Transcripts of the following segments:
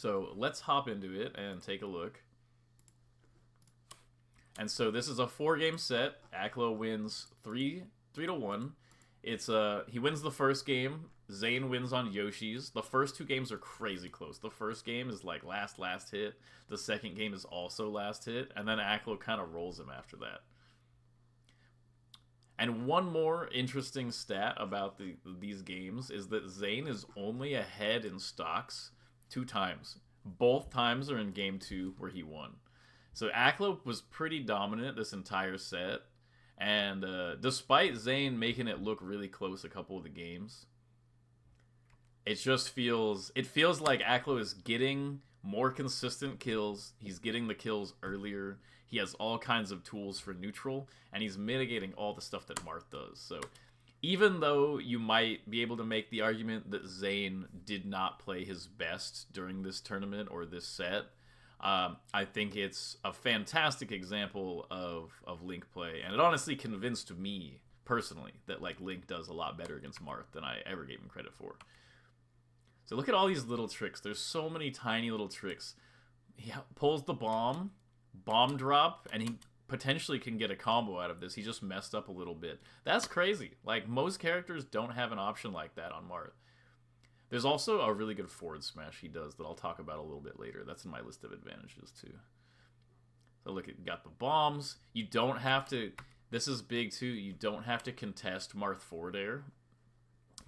So let's hop into it and take a look. And so this is a 4-game set. Aklo wins 3-1. It's he wins the first game. Zain wins on Yoshi's. The first 2 games are crazy close. The first game is like last hit. The second game is also last hit, and then Aklo kind of rolls him after that. And one more interesting stat about these games is that Zain is only ahead in stocks 2 times. Both times are in game 2 where he won. So Aklo was pretty dominant this entire set. And despite Zain making it look really close a couple of the games, it feels like Aklo is getting more consistent kills. He's getting the kills earlier. He has all kinds of tools for neutral, and he's mitigating all the stuff that Marth does. So even though you might be able to make the argument that Zain did not play his best during this tournament or this set, I think it's a fantastic example of Link play, and it honestly convinced me personally that like Link does a lot better against Marth than I ever gave him credit for. So look at all these little tricks. There's so many tiny little tricks. He pulls the bomb drop, and he potentially can get a combo out of this. He just messed up a little bit. That's crazy. Like, most characters don't have an option like that on Marth. There's also a really good forward smash he does that I'll talk about a little bit later. That's in my list of advantages, too. So look, it got the bombs. You don't have to... This is big, too. You don't have to contest Marth forward air.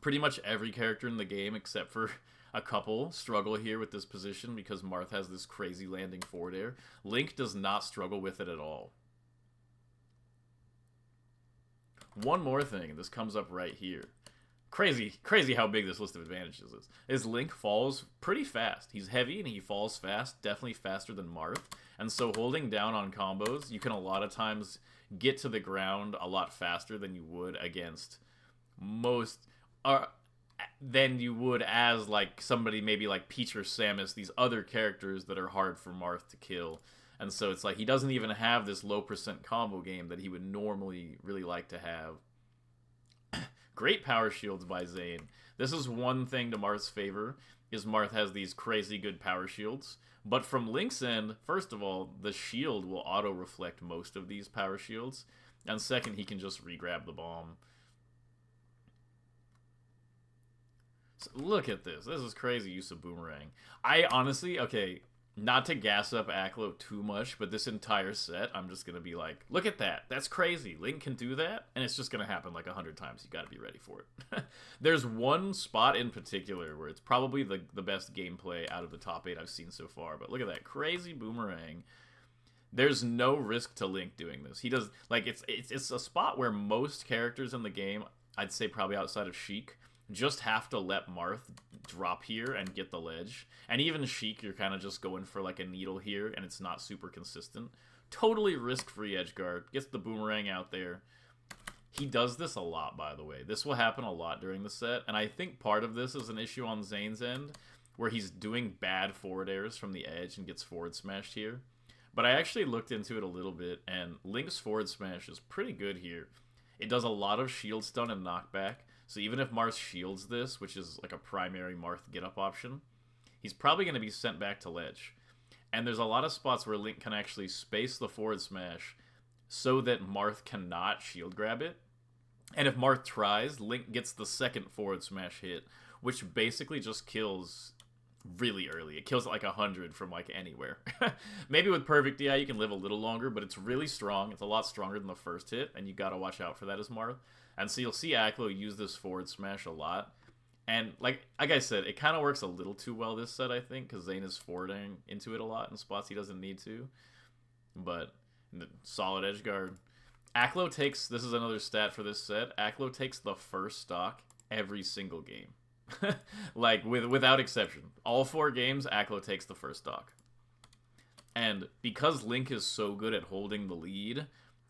Pretty much every character in the game, except for a couple, struggle here with this position because Marth has this crazy landing forward air. Link does not struggle with it at all. One more thing, and this comes up right here. Crazy how big this list of advantages is Link falls pretty fast. He's heavy and he falls fast, definitely faster than Marth. And so holding down on combos, you can a lot of times get to the ground a lot faster than you would against most... than you would as like somebody maybe like Peach or Samus, these other characters that are hard for Marth to kill. And so it's like he doesn't even have this low percent combo game that he would normally really like to have. Great power shields by Zain. This is one thing to Marth's favor, is Marth has these crazy good power shields. But from Link's end, first of all, the shield will auto-reflect most of these power shields. And second, he can just re-grab the bomb. So look at this. This is crazy use of Boomerang. I honestly, okay, not to gas up Aklo too much, but this entire set, I'm just going to be like, look at that. That's crazy. Link can do that, and it's just going to happen like 100 times. You got to be ready for it. There's one spot in particular where it's probably the best gameplay out of the top 8 I've seen so far, but look at that. Crazy Boomerang. There's no risk to Link doing this. He does, like, it's a spot where most characters in the game, I'd say probably outside of Sheik, just have to let Marth drop here and get the ledge. And even Sheik, you're kind of just going for like a needle here, and it's not super consistent. Totally risk-free edgeguard. Gets the Boomerang out there. He does this a lot, by the way. This will happen a lot during the set, and I think part of this is an issue on Zain's end, where he's doing bad forward airs from the edge and gets forward smashed here. But I actually looked into it a little bit, and Link's forward smash is pretty good here. It does a lot of shield stun and knockback. So even if Marth shields this, which is like a primary Marth get-up option, he's probably going to be sent back to ledge. And there's a lot of spots where Link can actually space the forward smash so that Marth cannot shield grab it. And if Marth tries, Link gets the second forward smash hit, which basically just kills really early. It kills like 100 from like anywhere. Maybe with perfect DI you can live a little longer, but it's really strong. It's a lot stronger than the first hit, and you got to watch out for that as Marth. And so you'll see Aklo use this forward smash a lot. And like I said, it kind of works a little too well this set, I think, because Zain is forwarding into it a lot in spots he doesn't need to. But solid edge guard. Aklo takes, this is another stat for this set, Aklo takes the first stock every single game. Like, without exception. All 4 games, Aklo takes the first stock. And because Link is so good at holding the lead,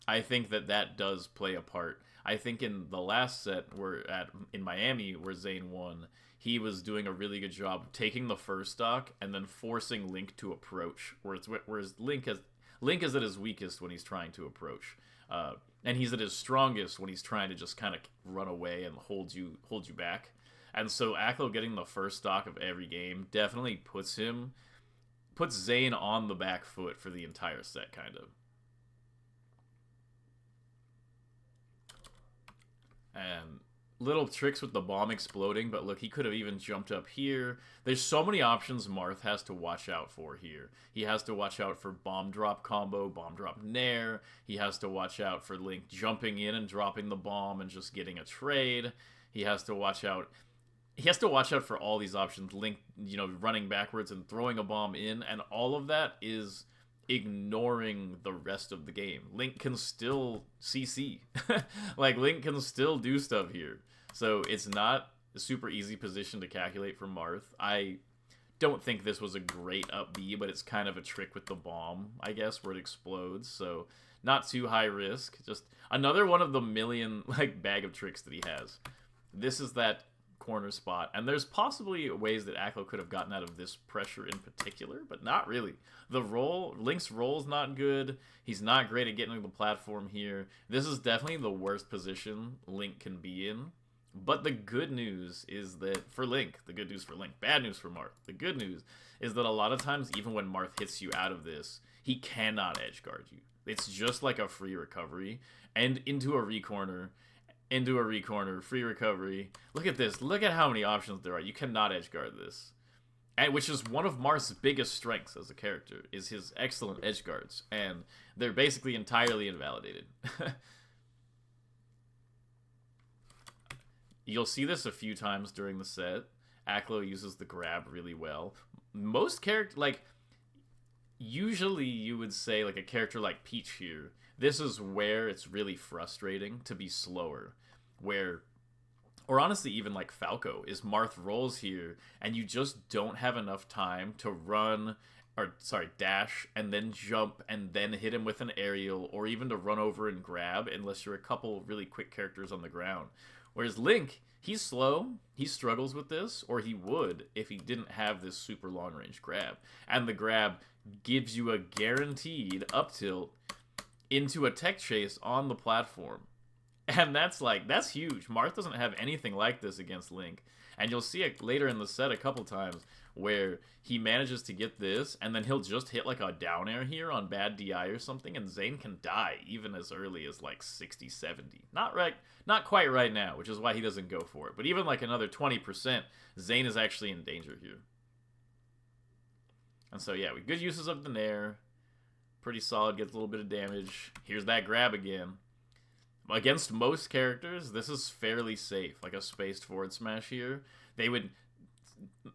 I think that does play a part. I think in the last set in Miami where Zain won, he was doing a really good job taking the first stock and then forcing Link to approach. Whereas Link is at his weakest when he's trying to approach, and he's at his strongest when he's trying to just kind of run away and hold you back. And so Aklo getting the first stock of every game definitely puts him puts Zain on the back foot for the entire set, kind of. And little tricks with the bomb exploding, but look, he could have even jumped up here. There's so many options Marth has to watch out for here. He has to watch out for bomb drop combo, bomb drop nair. He has to watch out for Link jumping in and dropping the bomb and just getting a trade. He has to watch out for all these options. Link, you know, running backwards and throwing a bomb in, and all of that is ignoring the rest of the game. Link can still CC. Like, Link can still do stuff here. So it's not a super easy position to calculate for Marth. I don't think this was a great up B, but it's kind of a trick with the bomb, I guess, where it explodes. So not too high risk. Just another one of the million, like, bag of tricks that he has. This is that corner spot, and there's possibly ways that Aklo could have gotten out of this pressure in particular, but not really. Link's roll's not good. He's not great at getting to the platform here. This is definitely the worst position Link can be in. But the good news is that for Link, bad news for Marth. The good news is that a lot of times, even when Marth hits you out of this, he cannot edge guard you. It's just like a free recovery and into a recorner. Free recovery. Look at this. Look at how many options there are. You cannot edge guard this. And which is one of Marth's biggest strengths as a character, is his excellent edge guards. And they're basically entirely invalidated. You'll see this a few times during the set. Aklo uses the grab really well. Most characters, like, usually you would say, like, a character like Peach here, this is where it's really frustrating to be slower. Or honestly, even like Falco, is Marth rolls here, and you just don't have enough time to dash, and then jump, and then hit him with an aerial, or even to run over and grab, unless you're a couple really quick characters on the ground. Whereas Link, he's slow, he struggles with this, or he would if he didn't have this super long-range grab. And the grab gives you a guaranteed up tilt into a tech chase on the platform. And that's huge. Marth doesn't have anything like this against Link. And you'll see it later in the set a couple times where he manages to get this, and then he'll just hit like a down air here on bad DI or something, and Zain can die even as early as like 60, 70. Not quite right now, which is why he doesn't go for it. But even like another 20%, Zain is actually in danger here. And so yeah, good uses of the nair. Pretty solid, gets a little bit of damage. Here's that grab again. Against most characters, this is fairly safe. Like a spaced forward smash here.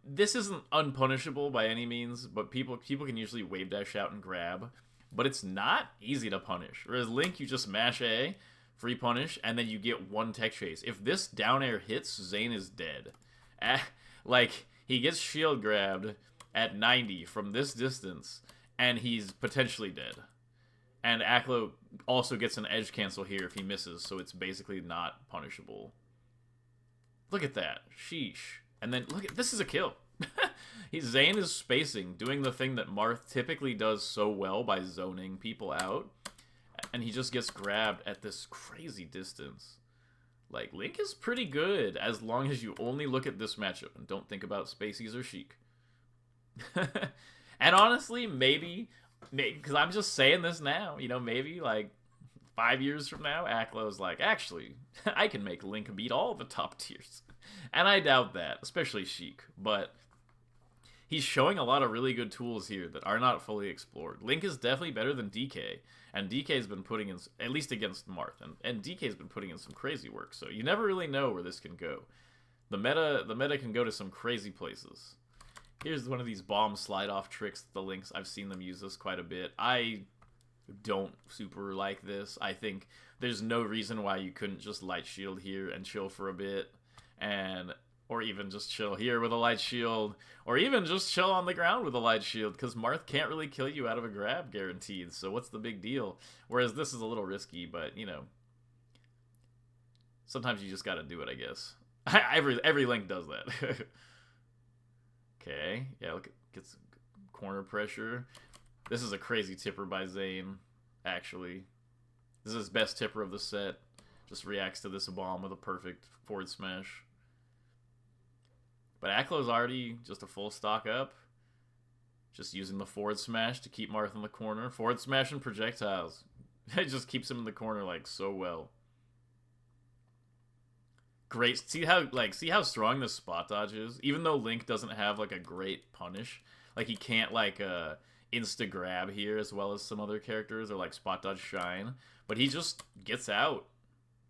This isn't unpunishable by any means, but people can usually wave dash out and grab. But it's not easy to punish. Whereas Link, you just mash A, free punish, and then you get one tech chase. If this down air hits, Zain is dead. Like, he gets shield grabbed at 90 from this distance, and he's potentially dead. And Aklo also gets an edge cancel here if he misses, so it's basically not punishable. Look at that. Sheesh. And then, look at this is a kill. Zain is spacing, doing the thing that Marth typically does so well by zoning people out. And he just gets grabbed at this crazy distance. Like, Link is pretty good as long as you only look at this matchup and don't think about Spaceys or Sheik. And honestly, maybe, because I'm just saying this now, you know, maybe like 5 years from now, Aklo's like, actually, I can make Link beat all the top tiers. And I doubt that, especially Sheik. But he's showing a lot of really good tools here that are not fully explored. Link is definitely better than DK, and DK's been putting in, at least against Marth, and DK's been putting in some crazy work, so you never really know where this can go. The meta can go to some crazy places. Here's one of these bomb slide-off tricks, the Links. I've seen them use this quite a bit. I don't super like this. I think there's no reason why you couldn't just light shield here and chill for a bit, or even just chill here with a light shield, or even just chill on the ground with a light shield, because Marth can't really kill you out of a grab guaranteed, so what's the big deal? Whereas this is a little risky, but, you know, sometimes you just gotta do it, I guess. Every Link does that. Okay, yeah, look, gets corner pressure. This is a crazy tipper by Zain, actually. This is his best tipper of the set. Just reacts to this bomb with a perfect forward smash. But Aklo's already just a full stock up. Just using the forward smash to keep Marth in the corner. Forward smash and projectiles. It just keeps him in the corner like so well. Great. See how strong this spot dodge is? Even though Link doesn't have like a great punish. Like he can't like insta grab here as well as some other characters or like spot dodge shine. But he just gets out.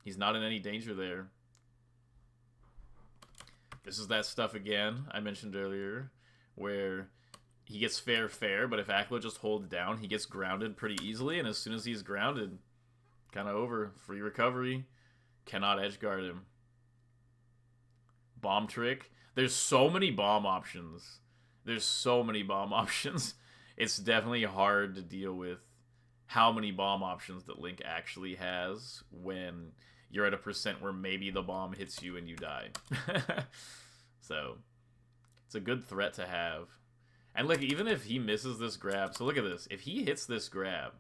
He's not in any danger there. This is that stuff again I mentioned earlier where he gets fair, but if Aklo just holds down, he gets grounded pretty easily, and as soon as he's grounded, kind of over. Free recovery. Cannot edgeguard him. Bomb trick. There's so many bomb options. It's definitely hard to deal with how many bomb options that Link actually has when you're at a percent where maybe the bomb hits you and you die. So, it's a good threat to have. And look, even if he misses this grab, so look at this. If he hits this grab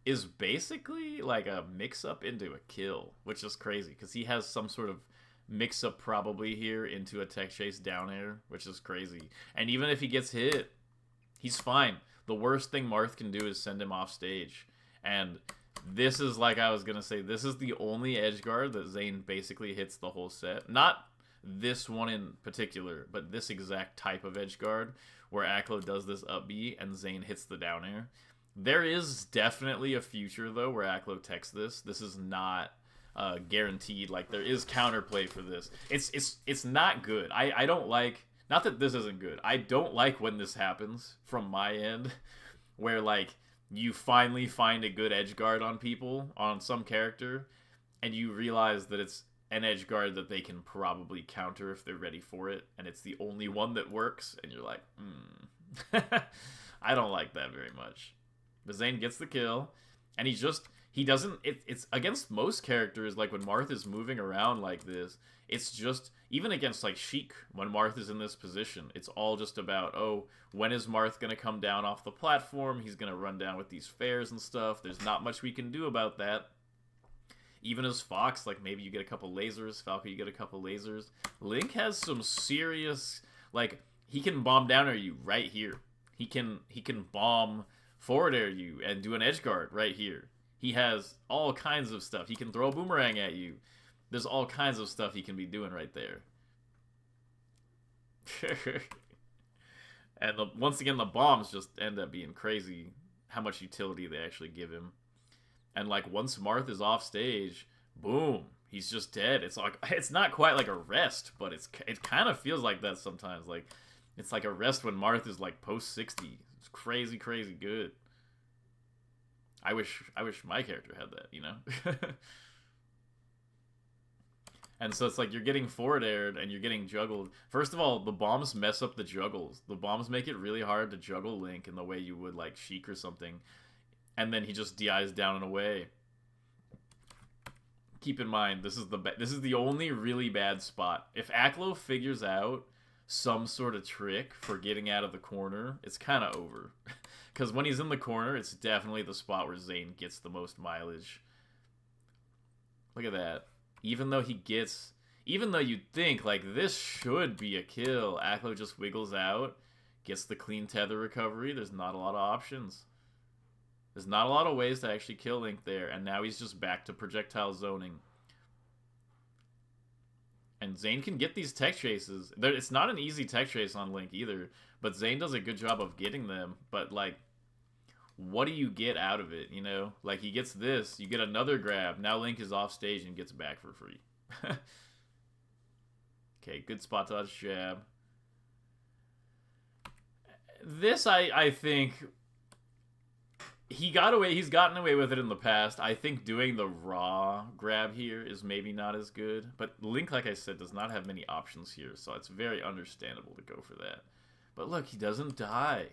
is basically like a mix-up into a kill, which is crazy, because he has some sort of mix-up probably here into a tech chase down air, which is crazy. And even if he gets hit, he's fine. The worst thing Marth can do is send him off stage. And this is, like I was going to say, this is the only edge guard that Zain basically hits the whole set. Not this one in particular, but this exact type of edge guard where Aklo does this up B and Zain hits the down air. There is definitely a future, though, where Aklo techs this. This is not guaranteed. Like, there is counterplay for this. It's not good. I don't like... Not that this isn't good. I don't like when this happens from my end, where, like, you finally find a good edge guard on people, on some character, and you realize that it's an edge guard that they can probably counter if they're ready for it, and it's the only one that works, and you're like, I don't like that very much. But Zain gets the kill, and it's against most characters, like when Marth is moving around like this, it's just, even against like Sheik, when Marth is in this position, it's all just about, oh, when is Marth going to come down off the platform? He's going to run down with these fares and stuff. There's not much we can do about that. Even as Fox, like maybe you get a couple lasers, Falco you get a couple lasers. Link has some serious, like, he can bomb down air you right here. He can bomb forward air you and do an edge guard right here. He has all kinds of stuff. He can throw a boomerang at you. There's all kinds of stuff he can be doing right there. And once again, the bombs just end up being crazy how much utility they actually give him. And like once Marth is off stage, boom, he's just dead. It's like, it's not quite like a rest, but it kind of feels like that sometimes. Like it's like a rest when Marth is like post 60. It's crazy, crazy good. I wish my character had that, you know? And so it's like you're getting forward aired and you're getting juggled. First of all, the bombs mess up the juggles. The bombs make it really hard to juggle Link in the way you would like Sheik or something. And then he just DIs down and away. Keep in mind, this is the only really bad spot. If Aklo figures out some sort of trick for getting out of the corner, it's kind of over. Because when he's in the corner, it's definitely the spot where Zain gets the most mileage. Look at that. Even though you'd think, like, this should be a kill, Aklo just wiggles out, gets the clean tether recovery. There's not a lot of options. There's not a lot of ways to actually kill Link there, and now he's just back to projectile zoning. And Zain can get these tech chases. It's not an easy tech chase on Link either, but Zain does a good job of getting them. But, like, what do you get out of it, you know? Like, he gets this, you get another grab, now Link is off stage and gets back for free. Okay, good spot dodge jab. This, I think... He's gotten away with it in the past. I think doing the raw grab here is maybe not as good. But Link, like I said, does not have many options here, so it's very understandable to go for that. But look, he doesn't die.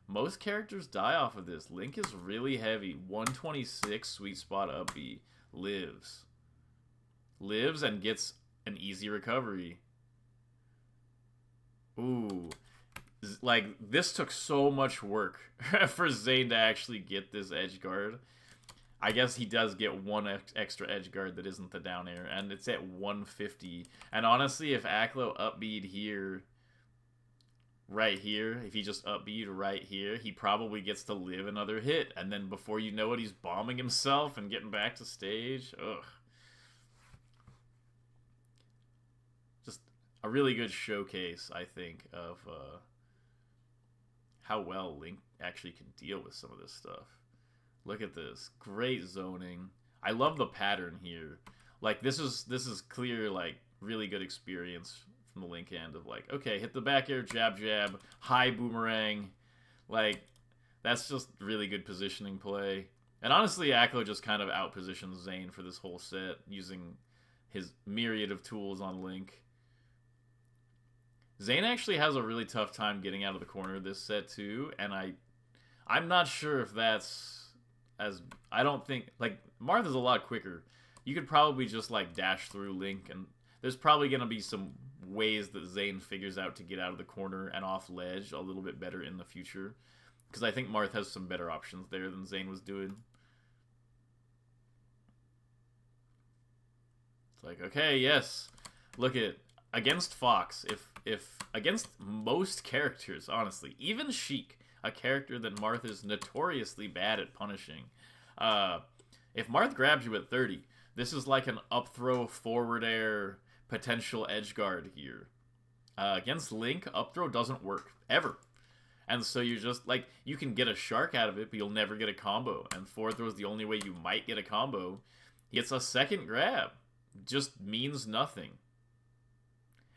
Most characters die off of this. Link is really heavy. 126 sweet spot up B. Lives and gets an easy recovery. Ooh. Like, this took so much work for Zain to actually get this edge guard. I guess he does get one extra edge guard that isn't the down air, and it's at 150. And honestly, if Aklo upbeat here, right here, if he just up B to right here, he probably gets to live another hit. And then before you know it, he's bombing himself and getting back to stage. Ugh. Just a really good showcase, I think, of how well Link actually can deal with some of this stuff. Look at this. Great zoning. I love the pattern here. Like, this is clear, like, really good experience from the Link end of, like, okay, hit the back air, jab, jab, high boomerang. Like, that's just really good positioning play. And honestly, Aklo just kind of outpositions Zain for this whole set, using his myriad of tools on Link. Zain actually has a really tough time getting out of the corner this set, too, and I'm not sure if that's as... I don't think... Like, Marth is a lot quicker. You could probably just, like, dash through Link, and there's probably going to be some ways that Zain figures out to get out of the corner and off ledge a little bit better in the future. Because I think Marth has some better options there than Zain was doing. It's like, okay, yes. Look at... Against Fox, if against most characters, honestly, even Sheik, a character that Marth is notoriously bad at punishing, if Marth grabs you at 30, this is like an up throw, forward air, potential edge guard here. Against Link, up throw doesn't work, ever. And so you're just, like, you can get a shark out of it, but you'll never get a combo. And forward throw is the only way you might get a combo. He gets a second grab. Just means nothing.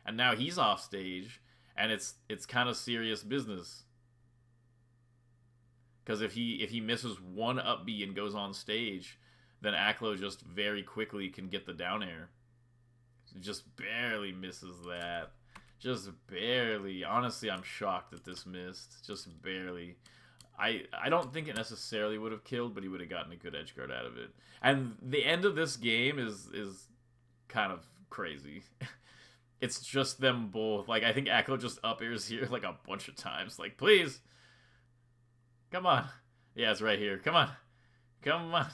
And now he's off stage, and it's kind of serious business. Because if he misses one up B and goes on stage, then Aklo just very quickly can get the down air. Just barely misses that. Just barely. Honestly, I'm shocked that this missed. Just barely. I don't think it necessarily would have killed, but he would have gotten a good edge guard out of it. And the end of this game is kind of crazy. It's just them both. Like, I think Aklo just up airs here like a bunch of times. Like, please. Come on. Yeah, it's right here. Come on. Come on.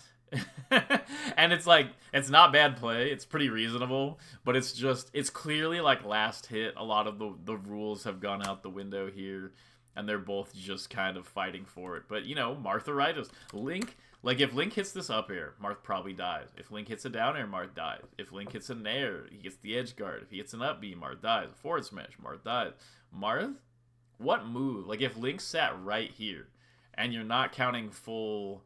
And it's like, it's not bad play. It's pretty reasonable. But it's just, it's clearly like last hit. A lot of the rules have gone out the window here. And they're both just kind of fighting for it. But, you know, Martharitis. Link... Like, if Link hits this up air, Marth probably dies. If Link hits a down air, Marth dies. If Link hits an air, he gets the edge guard. If he hits an up B, Marth dies. Forward smash, Marth dies. Marth? What move? Like, if Link sat right here, and you're not counting full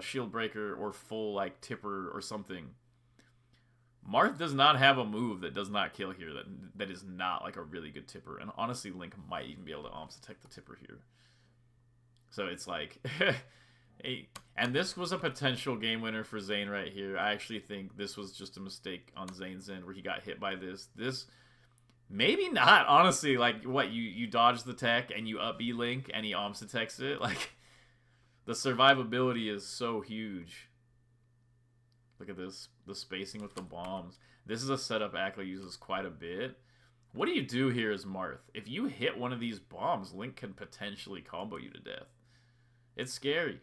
shield breaker or full, like, tipper or something, Marth does not have a move that does not kill here, that is not, like, a really good tipper. And honestly, Link might even be able to almost detect the tipper here. So it's like... And this was a potential game winner for Zain right here. I actually think this was just a mistake on Zain's end where he got hit by this. This, maybe not, honestly. Like, what, you dodge the tech and you up B Link and he alms detects it? Like, the survivability is so huge. Look at this, the spacing with the bombs. This is a setup Aklo uses quite a bit. What do you do here as Marth? If you hit one of these bombs, Link can potentially combo you to death. It's scary.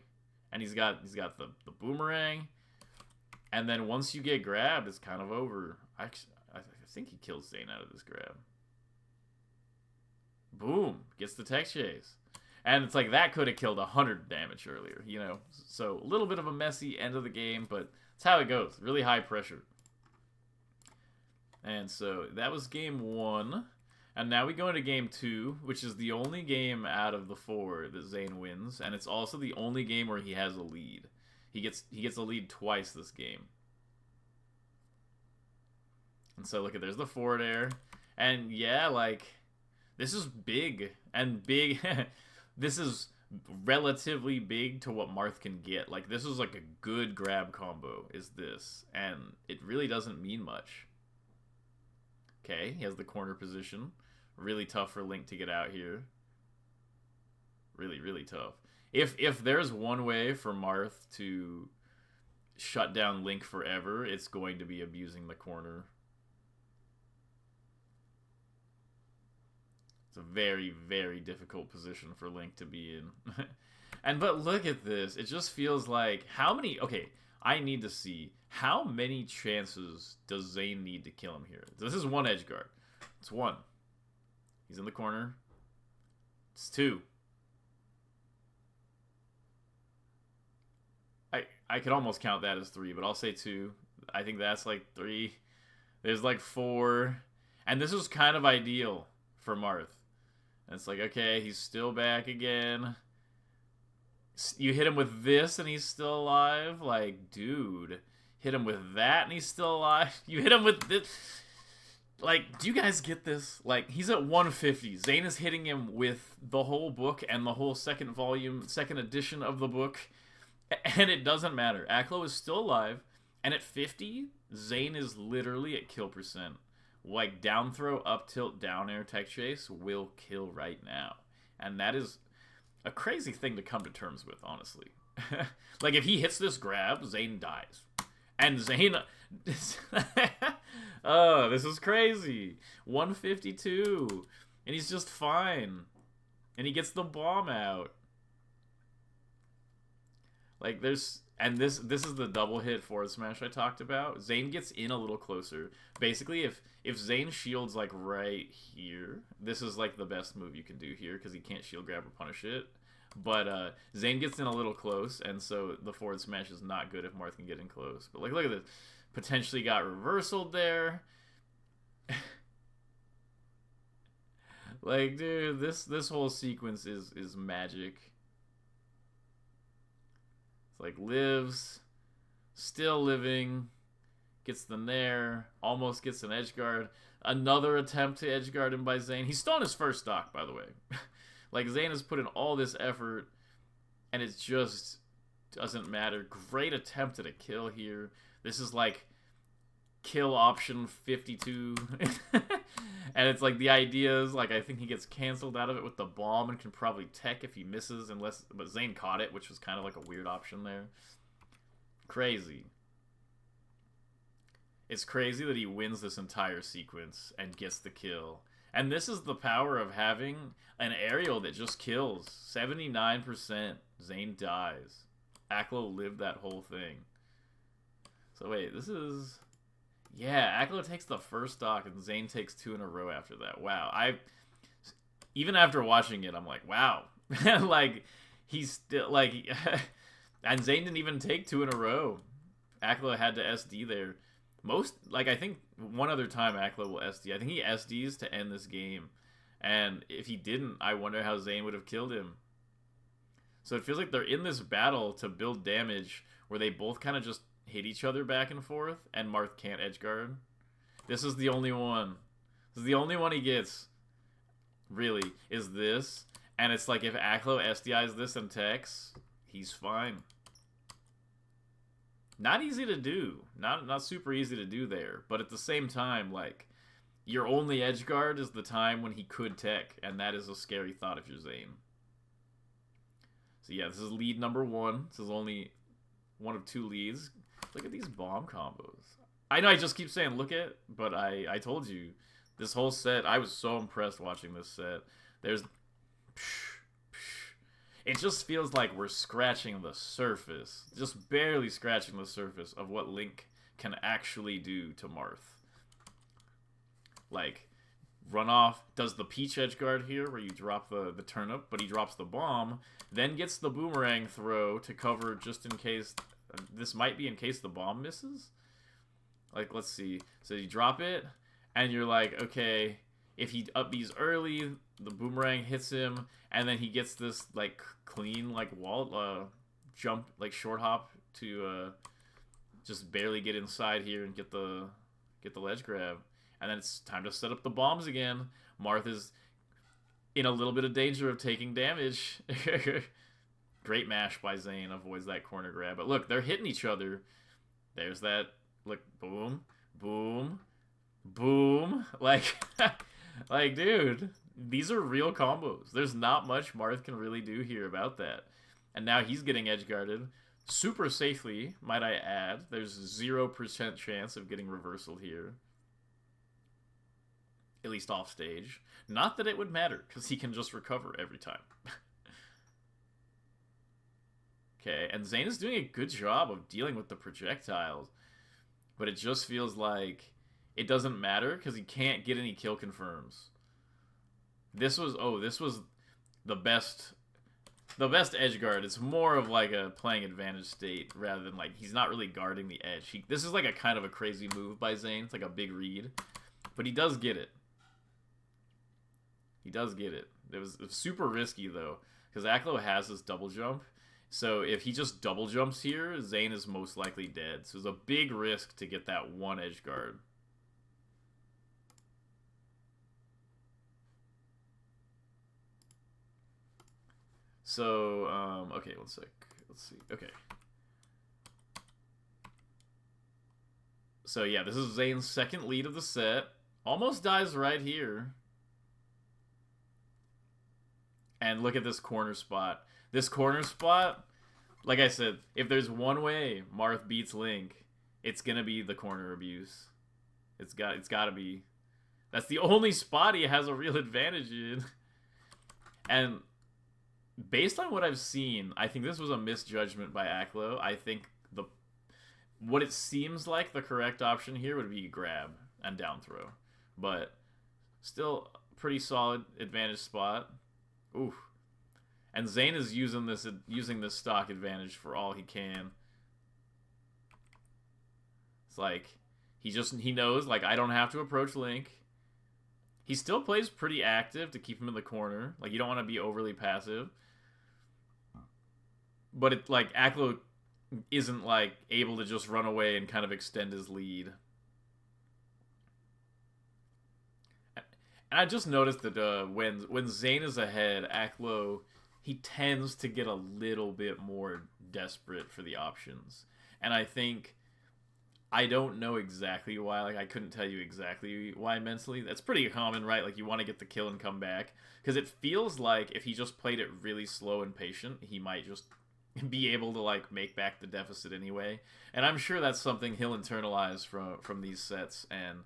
And he's got the boomerang. And then once you get grabbed, it's kind of over. I think he kills Zain out of this grab. Boom. Gets the tech chase. And it's like, that could have killed 100 damage earlier, you know? So, a little bit of a messy end of the game, but it's how it goes. Really high pressure. And so, that was game 1. And now we go into game 2, which is the only game out of the 4 that Zain wins, and it's also the only game where he has a lead. He gets a lead twice this game. And so look at, there's the forward air, and yeah, like, this is big, and big. This is relatively big to what Marth can get. Like, this is like a good grab combo, is this, and it really doesn't mean much. Okay, he has the corner position. Really tough for Link to get out here. Really, really tough. If there's one way for Marth to shut down Link forever, it's going to be abusing the corner. It's a very, very difficult position for Link to be in. But look at this. It just feels like, how many... Okay, I need to see, how many chances does Zain need to kill him here? This is one edge guard. It's one. He's in the corner. It's 2. I could almost count that as 3, but I'll say 2. I think that's like 3. There's like 4. And this was kind of ideal for Marth. And it's like, okay, he's still back again. You hit him with this and he's still alive? Like, dude. Hit him with that and he's still alive? You hit him with this... Like, do you guys get this? Like, he's at 150. Zain is hitting him with the whole book and the whole second volume, second edition of the book. And it doesn't matter. Aklo is still alive. And at 50, Zain is literally at kill percent. Like, down throw, up tilt, down air, tech chase will kill right now. And that is a crazy thing to come to terms with, honestly. Like, if he hits this grab, Zain dies. And Zain... Oh, this is crazy. 152. And he's just fine. And he gets the bomb out. Like, there's... And this is the double hit forward smash I talked about. Zain gets in a little closer. Basically, if Zain shields, like, right here, this is, like, the best move you can do here, because he can't shield grab or punish it. But Zain gets in a little close, and so the forward smash is not good if Marth can get in close. But, like, look at this. Potentially got reversaled there. Like, dude, this whole sequence is magic. Like, lives, still living, gets the nair, almost gets an edgeguard. Another attempt to edgeguard him by Zain. He's still on his first stock, by the way. Like, Zain has put in all this effort, and it just doesn't matter. Great attempt at a kill here. This is like kill option 52. And it's like the idea is, like, I think he gets canceled out of it with the bomb and can probably tech if he misses, but Zain caught it, which was kind of like a weird option there. Crazy. It's crazy that he wins this entire sequence and gets the kill. And this is the power of having an aerial that just kills. 79%. Zain dies. Aklo lived that whole thing. So wait, this is... Yeah, Aklo takes the first stock and Zain takes 2 in a row after that. Wow. Even after watching it, I'm like, wow. Like, he's still, like... And Zain didn't even take 2 in a row. Aklo had to SD there. I think one other time Aklo will SD. I think he SDs to end this game. And if he didn't, I wonder how Zain would have killed him. So it feels like they're in this battle to build damage where they both kind of just hit each other back and forth, and Marth can't edgeguard. This is the only one. This is the only one he gets, really, is this. And it's like if Aklo SDIs this and techs, he's fine. Not easy to do. Not super easy to do there. But at the same time, like, your only edgeguard is the time when he could tech, and that is a scary thought if you're Zain. So yeah, this is lead number 1. This is only one of 2 leads. Look at these bomb combos. I know I just keep saying look at, but I told you, this whole set, I was so impressed watching this set. There's... It just feels like we're scratching the surface, just barely scratching the surface of what Link can actually do to Marth. Like, run off, does the Peach edgeguard here, where you drop the turnip, but he drops the bomb, then gets the boomerang throw to cover just in case... This might be in case the bomb misses. Like, let's see. So you drop it, and you're like, okay, if he up B's early, the boomerang hits him, and then he gets this, like, clean, like, wall, jump, like, short hop to, just barely get inside here and get the ledge grab. And then it's time to set up the bombs again. Marth is in a little bit of danger of taking damage. Great mash by Zain, avoids that corner grab. But look, they're hitting each other. There's that, like, boom, boom, boom. Like, like, dude, these are real combos. There's not much Marth can really do here about that. And now he's getting edge guarded. Super safely, might I add. There's 0% chance of getting reversal here. At least off stage. Not that it would matter, because he can just recover every time. Okay, and Zain is doing a good job of dealing with the projectiles. But it just feels like it doesn't matter because he can't get any kill confirms. This was the best edge guard. It's more of like a playing advantage state rather than like he's not really guarding the edge. This is like a kind of a crazy move by Zain. It's like a big read, but he does get it. He does get it. It was super risky though, because Aklo has this double jump. So if he just double jumps here, Zain is most likely dead. So it's a big risk to get that one edge guard. So, okay, one sec. Let's see. Okay. So yeah, this is Zain's second lead of the set. Almost dies right here. And look at this corner spot. This corner spot, like I said, if there's one way Marth beats Link, it's gonna be the corner abuse. It's gotta be. That's the only spot he has a real advantage in. And based on what I've seen, I think this was a misjudgment by Aklo. I think what it seems like the correct option here would be grab and down throw. But still pretty solid advantage spot. Oof. And Zain is using this stock advantage for all he can. It's like he knows like I don't have to approach Link. He still plays pretty active to keep him in the corner. Like you don't want to be overly passive. But it like Aklo isn't like able to just run away and kind of extend his lead. And I just noticed that when Zain is ahead, Aklo, he tends to get a little bit more desperate for the options. And I think, I don't know exactly why, like I couldn't tell you exactly why mentally. That's pretty common, right? Like you want to get the kill and come back. Because it feels like if he just played it really slow and patient, he might just be able to like make back the deficit anyway. And I'm sure that's something he'll internalize from these sets and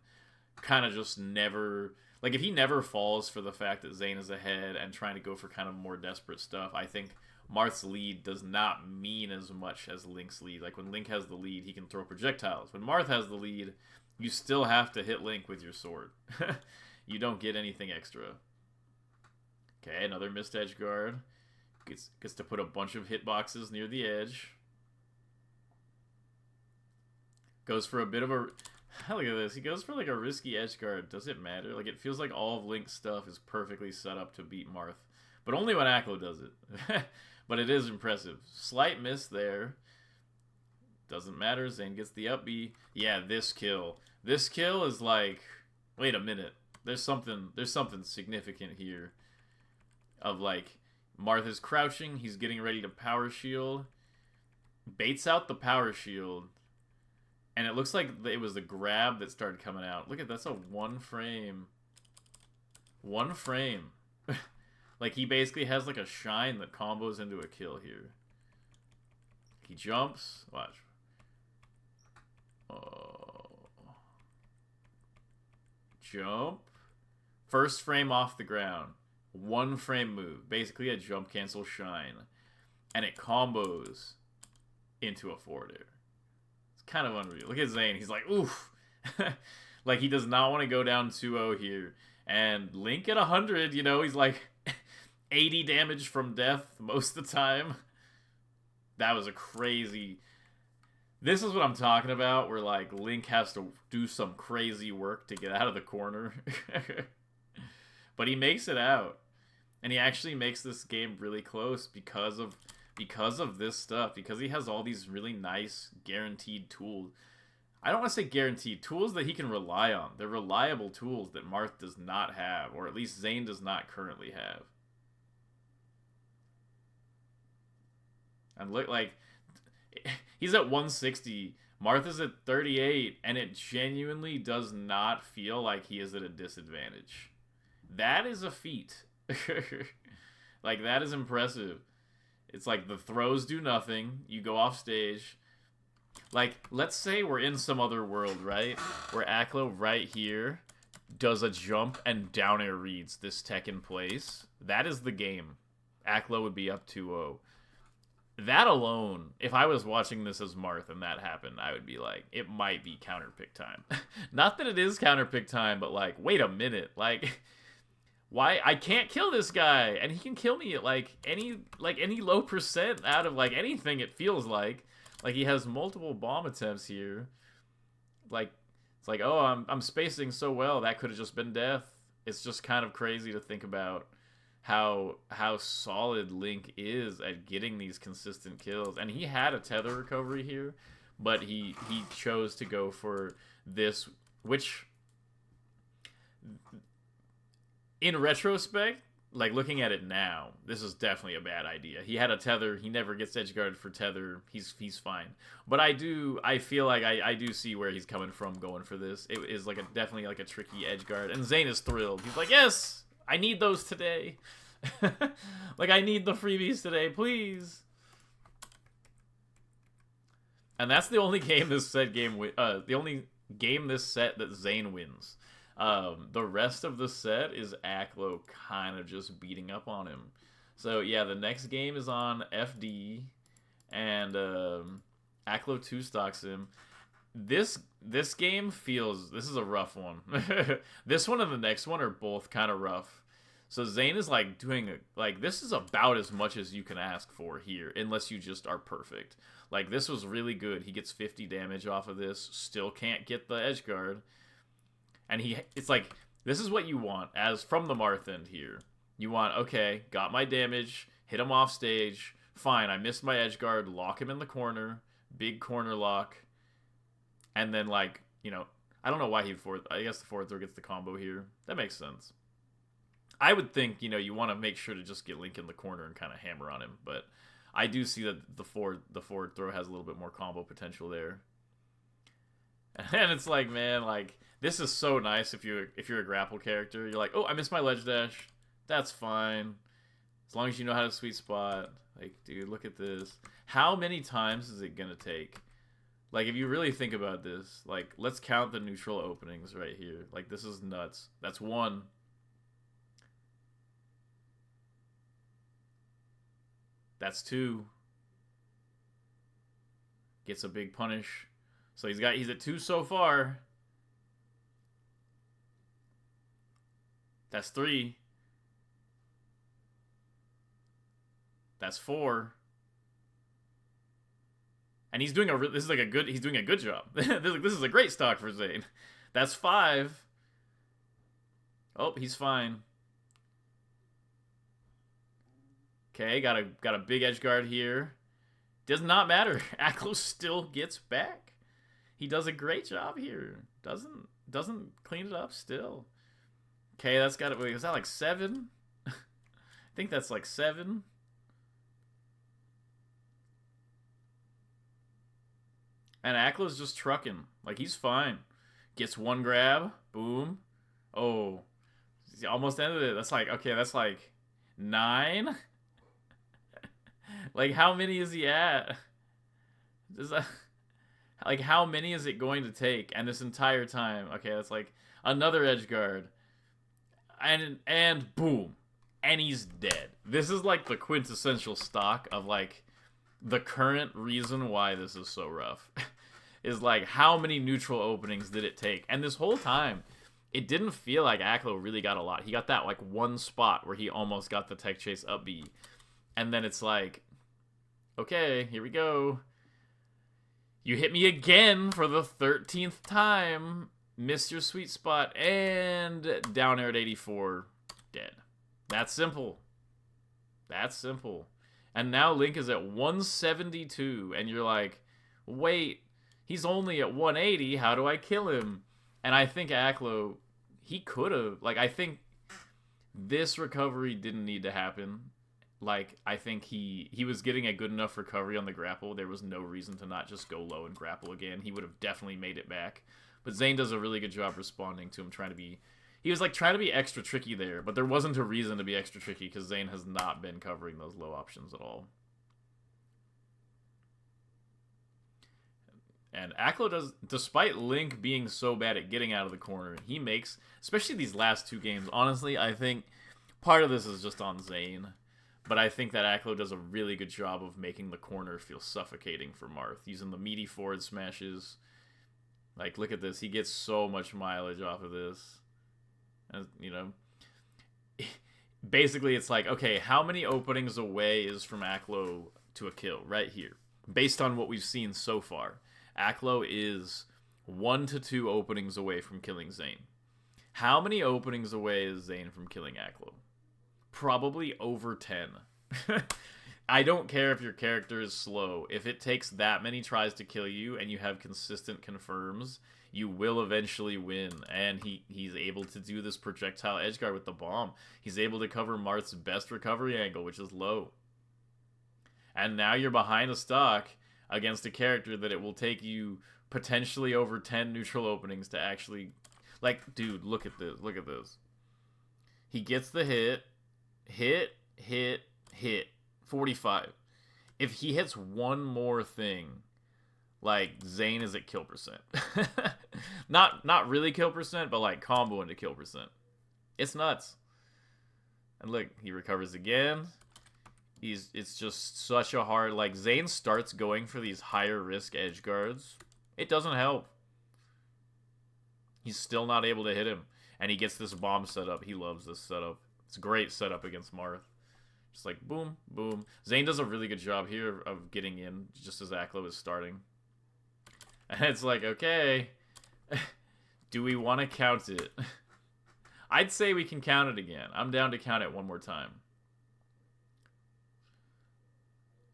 kind of just never... Like, if he never falls for the fact that Zain is ahead and trying to go for kind of more desperate stuff, I think Marth's lead does not mean as much as Link's lead. Like, when Link has the lead, he can throw projectiles. When Marth has the lead, you still have to hit Link with your sword. You don't get anything extra. Okay, another missed edge guard. Gets to put a bunch of hitboxes near the edge. Goes for a bit of a... Look at this. He goes for like a risky edge guard. Does it matter? Like it feels like all of Link's stuff is perfectly set up to beat Marth. But only when Aklo does it. But it is impressive. Slight miss there. Doesn't matter. Zain gets the up B. Yeah, this kill. This kill is like... Wait a minute. There's something significant here. Of like... Marth is crouching. He's getting ready to power shield. Baits out the power shield. And it looks like it was the grab that started coming out. Look at that's a one frame. One frame. Like he basically has like a shine that combos into a kill here. He jumps. Watch. Oh. Jump. First frame off the ground. One frame move. Basically a jump cancel shine. And it combos into a forward air. Kind of unreal. Look at Zain. He's like, oof. Like, he does not want to go down 2-0 here. And Link at 100, you know, he's like 80 damage from death most of the time. That was a crazy... This is what I'm talking about, where, like, Link has to do some crazy work to get out of the corner. But he makes it out. And he actually makes this game really close because of this stuff, because he has all these really nice guaranteed tools. I don't want to say guaranteed, tools that he can rely on. They're reliable tools that Marth does not have, or at least Zain does not currently have. And look, like, he's at 160, Marth is at 38, and it genuinely does not feel like he is at a disadvantage. That is a feat. Like, that is impressive. It's like the throws do nothing. You go off stage. Like, let's say we're in some other world, right? Where Aklo right here does a jump and down air reads this tech in place. That is the game. Aklo would be up 2-0. That alone, if I was watching this as Marth and that happened, I would be like, it might be counter pick time. Not that it is counter pick time, but like, wait a minute. Like, why I can't kill this guy, and he can kill me at any low percent out of like anything. It feels like he has multiple bomb attempts here. Like it's like, oh, I'm spacing so well, that could have just been death. It's just kind of crazy to think about how solid Link is at getting these consistent kills. And he had a tether recovery here, but he chose to go for this, which in retrospect, like looking at it now, this is definitely a bad idea. He had a tether. He never gets edgeguarded for tether. He's fine. But I feel like I do see where he's coming from going for this. It is like definitely like a tricky edgeguard. And Zain is thrilled. He's like, yes, I need those today. Like, I need the freebies today, please. And that's the only game this set the only game this set that Zain wins. The rest of the set is Aklo kind of just beating up on him. So yeah, the next game is on FD, and Aklo 2-stocks him. This game feels, this is a rough one. This one and the next one are both kind of rough. So Zain is like doing this is about as much as you can ask for here, unless you just are perfect. Like, this was really good. He gets 50 damage off of this, still can't get the edge guard. And it's like, this is what you want as from the Marth end here. You want, okay, got my damage, hit him off stage, fine, I missed my edge guard, lock him in the corner, big corner lock, and then like, you know, I don't know why I guess the forward throw gets the combo here. That makes sense. I would think, you know, you want to make sure to just get Link in the corner and kind of hammer on him, but I do see that the forward throw has a little bit more combo potential there. And it's like, man, like, this is so nice if you're a grapple character. You're like, oh, I missed my ledge dash. That's fine. As long as you know how to sweet spot. Like, dude, look at this. How many times is it gonna take? Like, if you really think about this, like, let's count the neutral openings right here. Like, this is nuts. That's one. That's two. Gets a big punish. So he's at 2 so far. That's 3. That's 4. And he's doing he's doing a good job. This is a great stock for Zain. That's 5. Oh, he's fine. Okay, got a big edge guard here. Does not matter. Aklo still gets back. He does a great job here. Doesn't clean it up still. Okay, that's got it. Wait, is that like 7? I think that's like 7. And Aklo's just trucking. Like, he's fine. Gets one grab. Boom. Oh. He almost ended it. That's like, okay, that's like 9. Like, how many is he at? Does that, like, how many is it going to take? And this entire time, okay, that's like another edge guard, and boom, and he's dead. This is like the quintessential stock of like the current reason why this is so rough. Is like, how many neutral openings did it take? And this whole time, it didn't feel like Aklo really got a lot. He got that like one spot where he almost got the tech chase up B, and then it's like, okay, here we go. You hit me again for the 13th time. Missed your sweet spot. And down air at 84. Dead. That's simple. That's simple. And now Link is at 172. And you're like, wait, he's only at 180. How do I kill him? And I think Aklo, he could have. Like, I think this recovery didn't need to happen. Like, I think he was getting a good enough recovery on the grapple. There was no reason to not just go low and grapple again. He would have definitely made it back. But Zain does a really good job responding to him, he was like trying to be extra tricky there, but there wasn't a reason to be extra tricky because Zain has not been covering those low options at all. And Aklo does, despite Link being so bad at getting out of the corner, he makes, especially these last 2 games, honestly, I think part of this is just on Zain. But I think that Aklo does a really good job of making the corner feel suffocating for Marth, using the meaty forward smashes. Like, look at this. He gets so much mileage off of this. And, you know, basically it's like, okay, how many openings away is from Aklo to a kill right here? Based on what we've seen so far, Aklo is 1 to 2 openings away from killing Zain. How many openings away is Zain from killing Aklo? Probably over 10. I don't care if your character is slow. If it takes that many tries to kill you and you have consistent confirms, you will eventually win. And he's able to do this projectile edgeguard with the bomb. He's able to cover Marth's best recovery angle, which is low. And now you're behind a stock against a character that it will take you potentially over 10 neutral openings to actually... Like, dude, look at this. Look at this. He gets the hit. Hit. 45. If he hits one more thing, like, Zain is at kill percent. Not really kill percent, but like combo into kill percent. It's nuts. And look, he recovers again. It's just such a hard, like, Zain starts going for these higher risk edge guards. It doesn't help. He's still not able to hit him. And he gets this bomb setup. He loves this setup. It's a great setup against Marth. Just like, boom, boom. Zain does a really good job here of getting in just as Aklo is starting. And it's like, okay, do we want to count it? I'd say we can count it again. I'm down to count it one more time.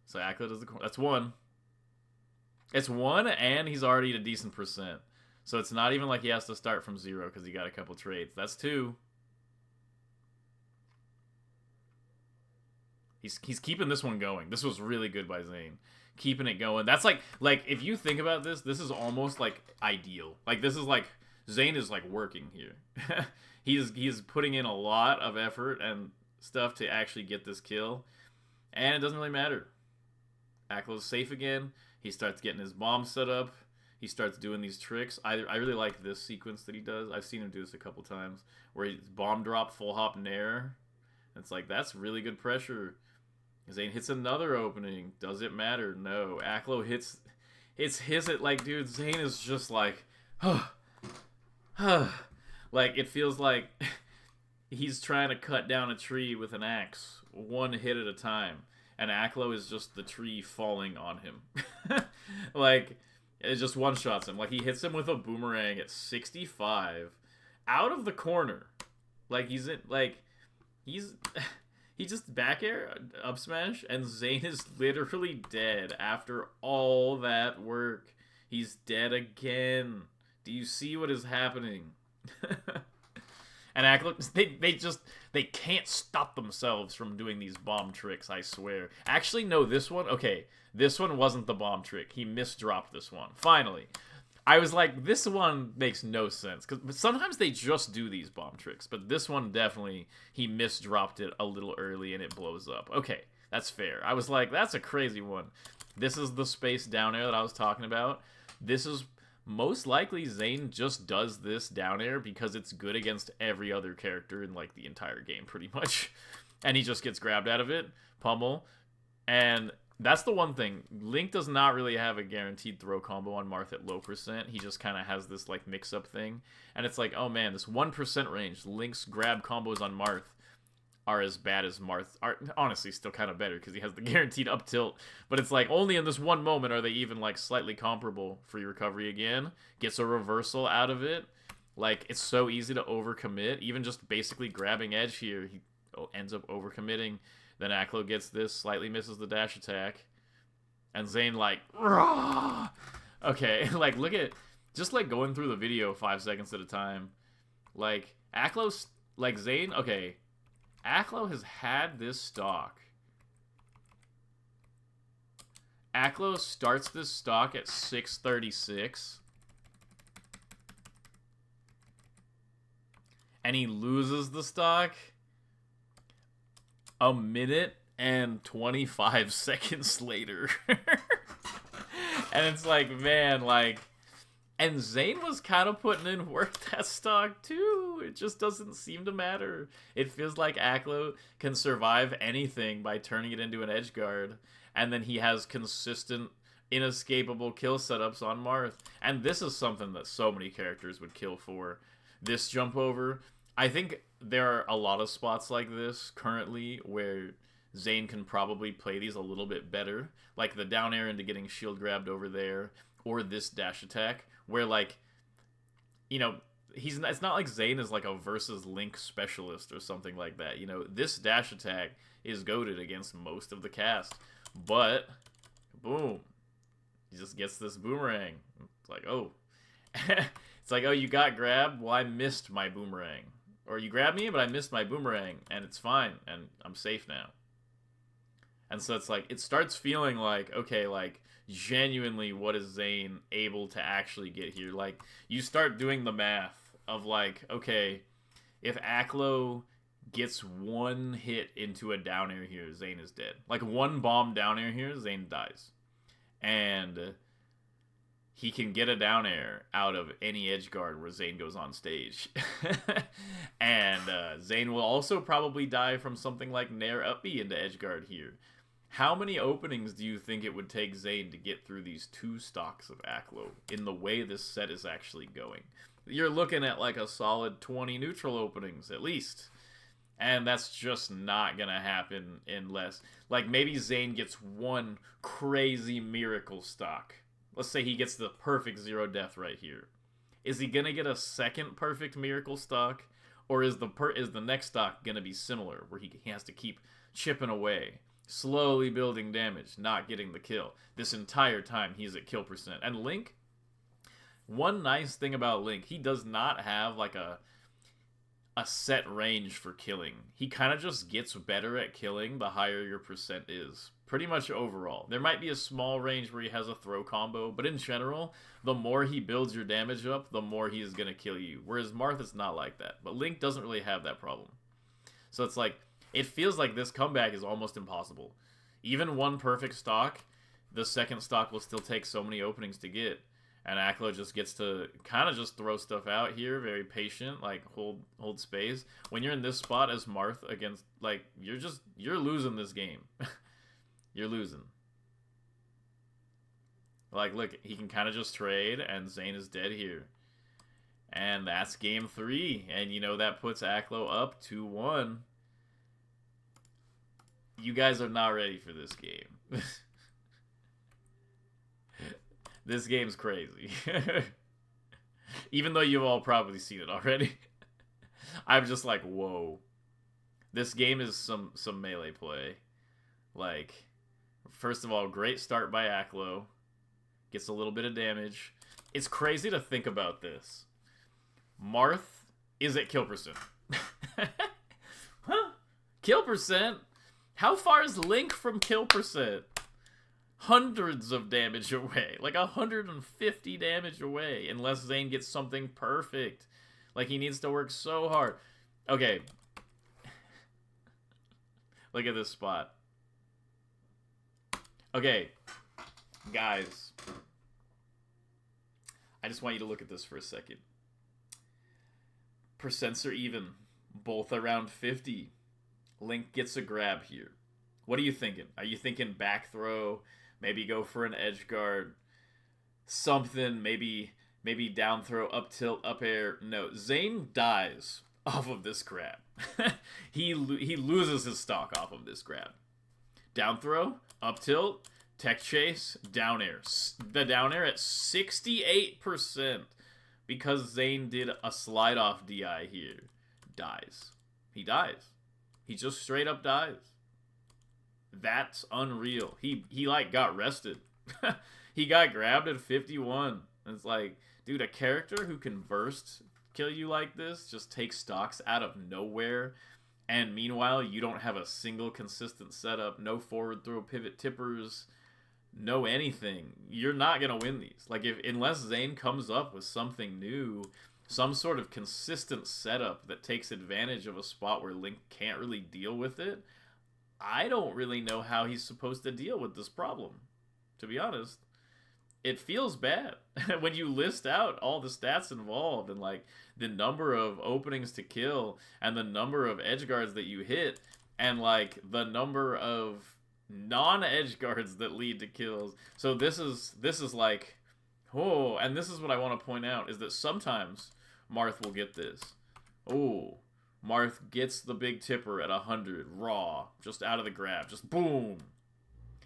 So Aklo does the... That's 1. It's 1, and he's already at a decent percent. So it's not even like he has to start from 0 because he got a couple trades. That's 2. He's keeping this one going. This was really good by Zain. Keeping it going. That's like if you think about this, this is almost like ideal. Like this is like Zain is like working here. He's putting in a lot of effort and stuff to actually get this kill. And it doesn't really matter. Aklo's safe again. He starts getting his bomb set up. He starts doing these tricks. I really like this sequence that he does. I've seen him do this a couple times. Where he's bomb drop, full hop, nair. It's like, that's really good pressure. Zain hits another opening. Does it matter? No. Aklo hits it like, dude, Zain is just like, like, it feels like he's trying to cut down a tree with an axe, one hit at a time. And Aklo is just the tree falling on him. Like, it just one-shots him. Like, he hits him with a boomerang at 65 out of the corner. Like, he just back air, up smash, and Zain is literally dead after all that work. He's dead again. Do you see what is happening? And Aklo, they can't stop themselves from doing these bomb tricks, I swear. Actually, no, this one, okay, this one wasn't the bomb trick. He misdropped this one. Finally. I was like, this one makes no sense. But sometimes they just do these bomb tricks. But this one definitely, he misdropped it a little early and it blows up. Okay, that's fair. I was like, that's a crazy one. This is the space down air that I was talking about. This is most likely Zain just does this down air because it's good against every other character in like the entire game pretty much. And he just gets grabbed out of it, pummel. And that's the one thing. Link does not really have a guaranteed throw combo on Marth at low percent. He just kind of has this like mix-up thing. And it's like, oh man, this 1% range. Link's grab combos on Marth are as bad as Marth. Are honestly still kind of better because he has the guaranteed up tilt. But it's like, only in this one moment are they even like slightly comparable. Free recovery again. Gets a reversal out of it. Like, it's so easy to overcommit. Even just basically grabbing edge here, he ends up overcommitting. Then Aklo gets this, slightly misses the dash attack. And Zain like, rah! Okay, like, look at, just like going through the video 5 seconds at a time. Like, Aklo's, like Zain, okay, Aklo has had this stock. Aklo starts this stock at 636. And he loses the stock a minute and 25 seconds later. And it's like, man, like... And Zain was kind of putting in work that stock, too. It just doesn't seem to matter. It feels like Aklo can survive anything by turning it into an edgeguard. And then he has consistent, inescapable kill setups on Marth. And this is something that so many characters would kill for. This jump over... I think there are a lot of spots like this currently where Zain can probably play these a little bit better. Like the down air into getting shield grabbed over there, or this dash attack, where like, you know, it's not like Zain is like a versus Link specialist or something like that. You know, this dash attack is goated against most of the cast. But, boom, he just gets this boomerang. It's like, oh. It's like, oh, you got grabbed? Well, I missed my boomerang. Or you grabbed me, but I missed my boomerang, and it's fine, and I'm safe now. And so it's like, it starts feeling like, okay, like, genuinely, what is Zain able to actually get here? Like, you start doing the math of like, okay, if Aklo gets one hit into a down air here, Zain is dead. Like, one bomb down air here, Zain dies. And he can get a down air out of any edge guard where Zain goes on stage. And Zain will also probably die from something like Nair up B into edge guard here. How many openings do you think it would take Zain to get through these 2 stocks of Aklo in the way this set is actually going? You're looking at like a solid 20 neutral openings at least. And that's just not going to happen unless, like, maybe Zain gets one crazy miracle stock. Let's say he gets the perfect 0 death right here. Is he going to get a second perfect miracle stock? Or is the next stock going to be similar, where he has to keep chipping away, slowly building damage, not getting the kill, this entire time he's at kill percent? And Link, one nice thing about Link, he does not have like a set range for killing. He kind of just gets better at killing the higher your percent is. Pretty much overall. There might be a small range where he has a throw combo, but in general, the more he builds your damage up, the more he is going to kill you. Whereas Marth is not like that. But Link doesn't really have that problem. So it's like, it feels like this comeback is almost impossible. Even one perfect stock, the second stock will still take so many openings to get. And Aklo just gets to kind of just throw stuff out here, very patient, like hold space. When you're in this spot as Marth against, like, you're losing this game. You're losing. Like, look, he can kind of just trade, and Zain is dead here. And that's game 3. And, you know, that puts Aklo up 2-1. You guys are not ready for this game. This game's crazy. Even though you've all probably seen it already. I'm just like, whoa. This game is some melee play. Like, first of all, great start by Aklo. Gets a little bit of damage. It's crazy to think about this. Marth is at kill percent. Huh? Kill percent? How far is Link from kill percent? Hundreds of damage away. Like 150 damage away. Unless Zain gets something perfect. Like, he needs to work so hard. Okay. Look at this spot. Okay. Guys. I just want you to look at this for a second. Percents are even. Both around 50. Link gets a grab here. What are you thinking? Are you thinking back throw? Maybe go for an edge guard. Something. Maybe down throw, up tilt, up air. No. Zain dies off of this grab. He loses his stock off of this grab. Down throw, up tilt, tech chase, down air. The down air at 68%. Because Zain did a slide off DI here. Dies. He dies. He just straight up dies. That's unreal. He like got rested. He got grabbed at 51. It's like, dude, a character who can burst kill you like this just takes stocks out of nowhere. And meanwhile, you don't have a single consistent setup, no forward throw pivot tippers, no anything. You're not going to win these. Like, unless Zain comes up with something new, some sort of consistent setup that takes advantage of a spot where Link can't really deal with it, I don't really know how he's supposed to deal with this problem, to be honest. It feels bad when you list out all the stats involved and like the number of openings to kill and the number of edge guards that you hit and like the number of non-edge guards that lead to kills. So this is like, oh, and this is what I want to point out is that sometimes Marth will get this. Oh, Marth gets the big tipper at 100, raw, just out of the grab, just boom.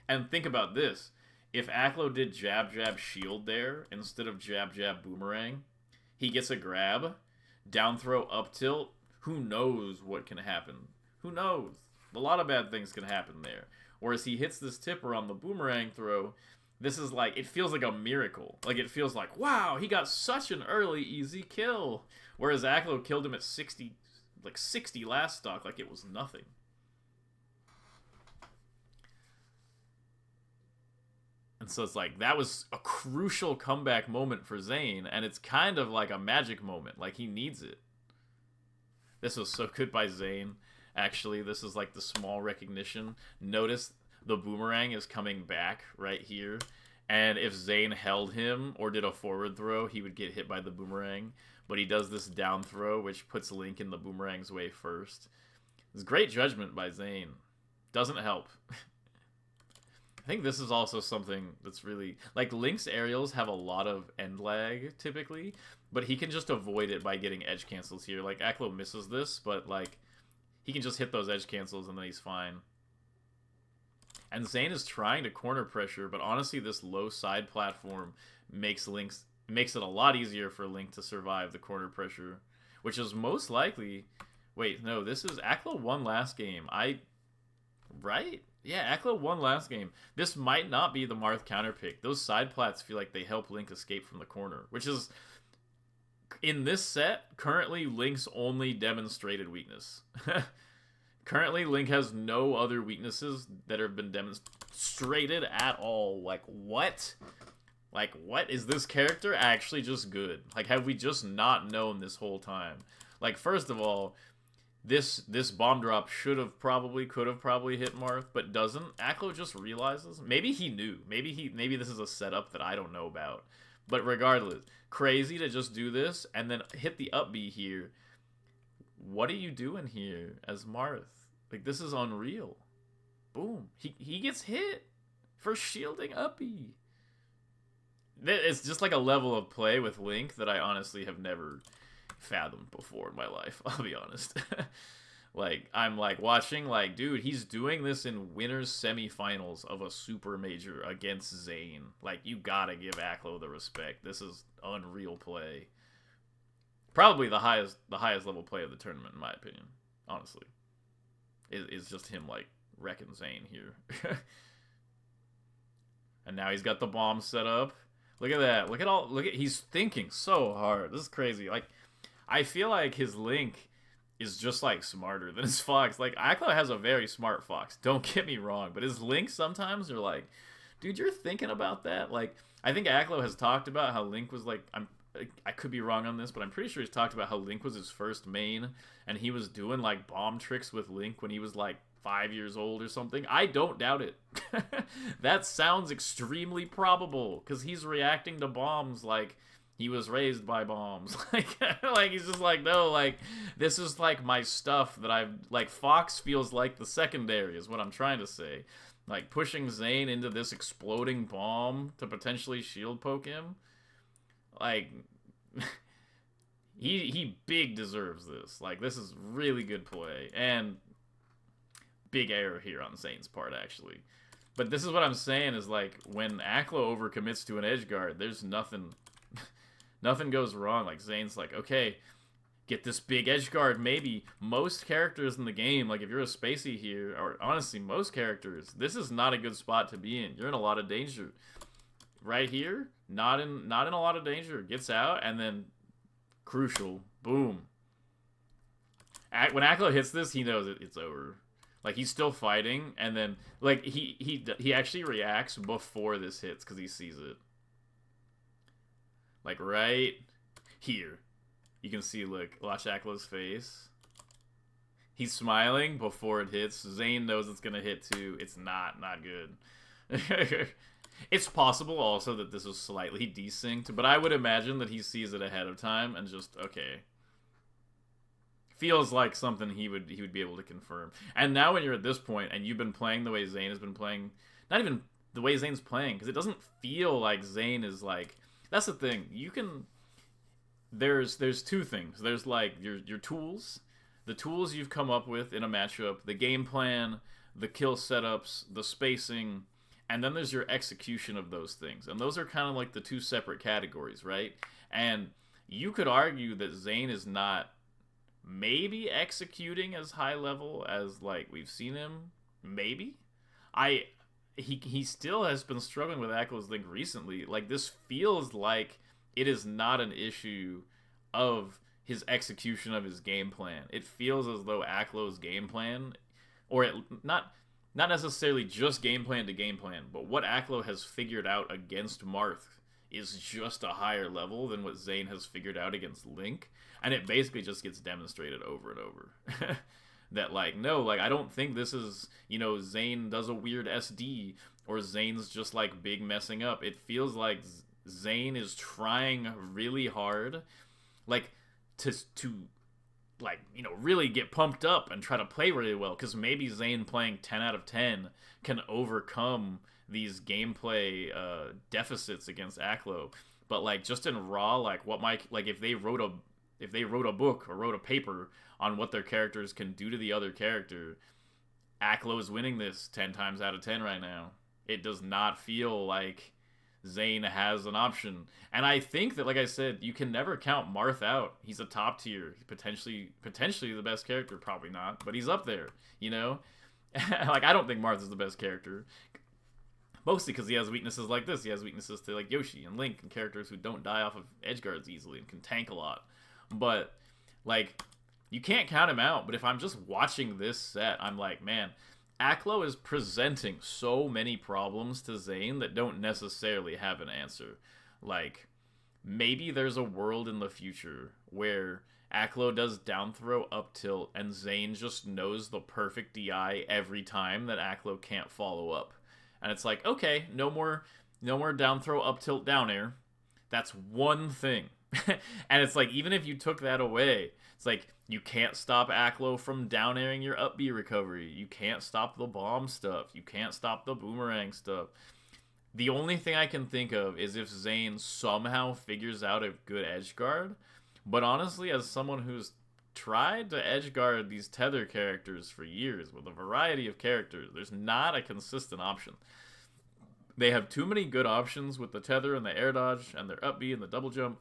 And think about this. If Aklo did jab, jab, shield there, instead of jab, jab, boomerang, he gets a grab, down throw, up tilt, who knows what can happen? Who knows? A lot of bad things can happen there. Whereas he hits this tipper on the boomerang throw, this is like, it feels like a miracle. Like, it feels like, wow, he got such an early, easy kill. Whereas Aklo killed him at 60, like 60 last stock, like it was nothing. And so it's like, that was a crucial comeback moment for Zain, and it's kind of like a magic moment. Like, he needs it. This was so good by Zain. Actually, this is like the small recognition. Notice the boomerang is coming back right here. And if Zain held him or did a forward throw, he would get hit by the boomerang. But he does this down throw, which puts Link in the boomerang's way first. It's great judgment by Zain. Doesn't help. I think this is also something that's really... Like, Link's aerials have a lot of end lag, typically. But he can just avoid it by getting edge cancels here. Like, Aklo misses this, but, like, he can just hit those edge cancels and then he's fine. And Zain is trying to corner pressure, but honestly, this low side platform makes it a lot easier for Link to survive the corner pressure, which is most likely... Wait, no, this is... Aklo won last game. Right? Yeah, Aklo won last game. This might not be the Marth counter pick. Those side plats feel like they help Link escape from the corner, which is... In this set, currently Link's only demonstrated weakness. Currently, Link has no other weaknesses that have been demonstrated at all. Like, what? Like, what? Is this character actually just good? Like, have we just not known this whole time? Like, first of all, this bomb drop could have probably hit Marth, but doesn't. Aklo just realizes. Maybe he knew. Maybe this is a setup that I don't know about. But regardless, crazy to just do this and then hit the up B here. What are you doing here as Marth? Like, this is unreal. Boom. He gets hit for shielding up B. It's just like a level of play with Link that I honestly have never fathomed before in my life. I'll be honest. Like, I'm like watching, like, dude, he's doing this in winners semifinals of a super major against Zain. Like, you gotta give Aklo the respect. This is unreal play. Probably the highest level play of the tournament, in my opinion. Honestly, is just him like wrecking Zain here. And now he's got the bomb set up. Look at that. He's thinking so hard. This is crazy. Like, I feel like his Link is just like smarter than his Fox. Like, Aklo has a very smart Fox. Don't get me wrong, but his Link sometimes are like, dude, you're thinking about that. Like, I think Aklo has talked about how Link was like, I could be wrong on this, but I'm pretty sure he's talked about how Link was his first main, and he was doing like bomb tricks with Link when he was like 5 years old or something. I don't doubt it. That sounds extremely probable, because he's reacting to bombs like he was raised by bombs. Like he's just like, no, like, this is like my stuff that I've, like, Fox feels like the secondary is what I'm trying to say. Like, pushing Zain into this exploding bomb to potentially shield poke him. Like, he big deserves this. Like, this is really good play. And big error here on Zain's part, actually. But this is what I'm saying is, like, when Aklo overcommits to an edge guard, there's nothing goes wrong. Like, Zain's like, okay, get this big edge guard. Maybe most characters in the game, like, if you're a Spacey here, or honestly most characters, this is not a good spot to be in. You're in a lot of danger. Right here, not in a lot of danger. Gets out, and then crucial, boom. When Aklo hits this, he knows it's over. Like, he's still fighting, and then, like, he actually reacts before this hits because he sees it. Like, right here, you can see, look, watch Aklo's face. He's smiling before it hits. Zain knows it's gonna hit too. It's not good. It's possible also that this was slightly desynced, but I would imagine that he sees it ahead of time and just, okay. Feels like something he would be able to confirm. And now when you're at this point and you've been playing the way Zain has been playing, not even the way Zain's playing, because it doesn't feel like Zain is like, that's the thing. You can, there's two things. There's like your tools the tools you've come up with in a matchup, the game plan, the kill setups, the spacing, and then there's your execution of those things. And those are kind of like the two separate categories, right? And you could argue that Zain is not maybe executing as high level as like we've seen him. Maybe. He still has been struggling with Aklo's Link recently. Like, this feels like it is not an issue of his execution of his game plan. It feels as though Aklo's game plan, or not necessarily just game plan to game plan, but what Aklo has figured out against Marth is just a higher level than what Zain has figured out against Link, and it basically just gets demonstrated over and over. That, like, no, like, I don't think this is, you know, Zain does a weird SD, or Zain's just, like, big messing up. It feels like Zain is trying really hard, like, to like, you know, really get pumped up and try to play really well, because maybe Zain playing 10 out of 10 can overcome these gameplay deficits against Aklo. But, like, just in raw, like, what might, like, if they wrote a book or wrote a paper on what their characters can do to the other character, Aklo is winning this 10 times out of 10 right now. It does not feel like Zain has an option. And I think that, like I said, you can never count Marth out. He's a top tier, potentially the best character, probably not, but he's up there, you know? Like, I don't think Marth is the best character. Mostly because he has weaknesses like this. He has weaknesses to, like, Yoshi and Link and characters who don't die off of edge guards easily and can tank a lot. But, like, you can't count him out. But if I'm just watching this set, I'm like, man, Aklo is presenting so many problems to Zain that don't necessarily have an answer. Like, maybe there's a world in the future where Aklo does down throw up tilt and Zain just knows the perfect DI every time that Aklo can't follow up. And it's like, okay, no more down throw up tilt down air. That's one thing. And it's like, even if you took that away, it's like, you can't stop Aklo from down airing your up B recovery. You can't stop the bomb stuff. You can't stop the boomerang stuff. The only thing I can think of is if Zain somehow figures out a good edge guard. But honestly, as someone who's tried to edge guard these tether characters for years with a variety of characters, there's not a consistent option. They have too many good options with the tether and the air dodge and their up B and the double jump.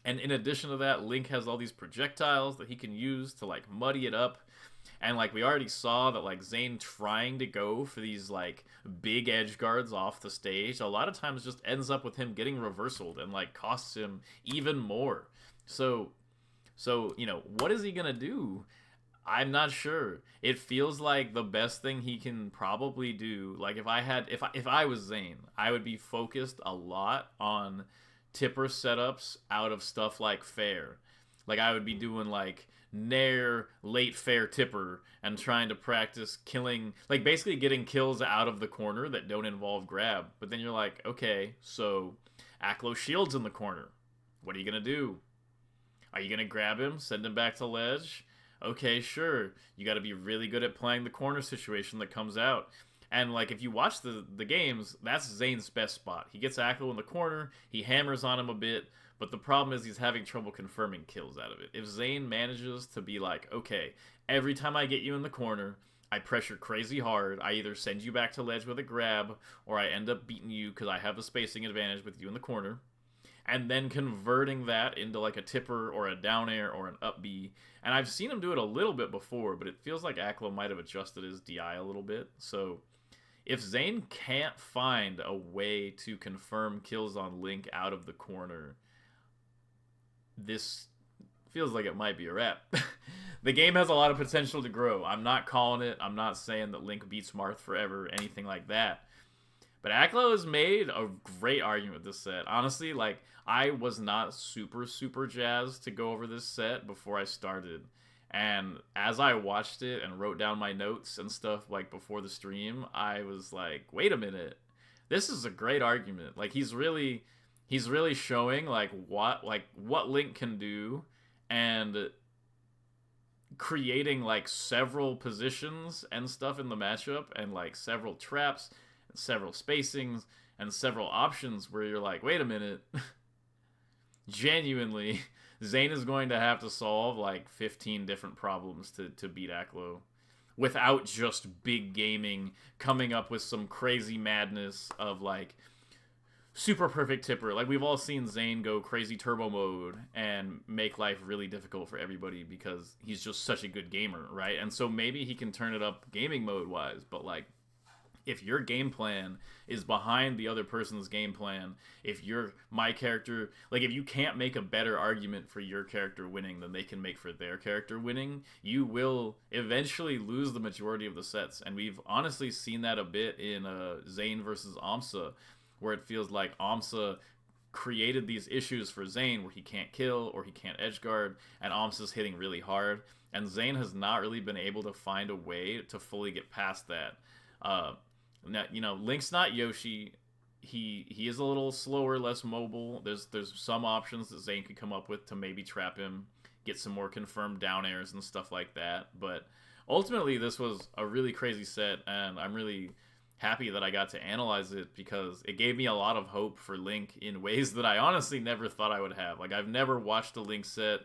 And in addition to that, Link has all these projectiles that he can use to, like, muddy it up. And, like, we already saw that, like, Zain trying to go for these, like, big edge guards off the stage a lot of times just ends up with him getting reversaled and, like, costs him even more. So, you know, what is he gonna do? I'm not sure. It feels like the best thing he can probably do, like, if I was Zain, I would be focused a lot on tipper setups out of stuff like fair. Like, I would be doing, like, nair late fair tipper and trying to practice killing, like, basically getting kills out of the corner that don't involve grab. But then you're like, okay, so Aklo shields in the corner. What are you gonna do? Are you gonna grab him, send him back to ledge? Okay, sure. You gotta be really good at playing the corner situation that comes out. And, like, if you watch the games, that's Zain's best spot. He gets Aklo in the corner, he hammers on him a bit, but the problem is he's having trouble confirming kills out of it. If Zain manages to be like, okay, every time I get you in the corner, I pressure crazy hard, I either send you back to ledge with a grab, or I end up beating you because I have a spacing advantage with you in the corner, and then converting that into, like, a tipper or a down air or an up B. And I've seen him do it a little bit before, but it feels like Aklo might have adjusted his DI a little bit, so if Zain can't find a way to confirm kills on Link out of the corner, this feels like it might be a wrap. The game has a lot of potential to grow. I'm not calling it. I'm not saying that Link beats Marth forever, anything like that. But Aklo has made a great argument with this set. Honestly, like, I was not super jazzed to go over this set before I started. And as I watched it and wrote down my notes and stuff, like, before the stream, I was like, wait a minute. This is a great argument. Like, he's really showing, like, what Link can do, and creating, like, several positions and stuff in the matchup, and, like, several traps, and several spacings, and several options where you're like, wait a minute. Genuinely, Zain is going to have to solve like 15 different problems to beat Aklo without just big gaming coming up with some crazy madness of like super perfect tipper. Like we've all seen Zain go crazy turbo mode and make life really difficult for everybody because he's just such a good gamer, right? And so maybe he can turn it up gaming mode wise, but like if your game plan is behind the other person's game plan, if my character, like if you can't make a better argument for your character winning than they can make for their character winning, you will eventually lose the majority of the sets. And we've honestly seen that a bit in Zain versus Amsa, where it feels like Amsa created these issues for Zain where he can't kill or he can't edgeguard, and Amsa's hitting really hard, and Zain has not really been able to find a way to fully get past that. Now, you know, Link's not Yoshi. He is a little slower, less mobile. There's some options that Zain could come up with to maybe trap him, get some more confirmed down airs and stuff like that. But ultimately, this was a really crazy set, and I'm really happy that I got to analyze it because it gave me a lot of hope for Link in ways that I honestly never thought I would have. Like, I've never watched a Link set.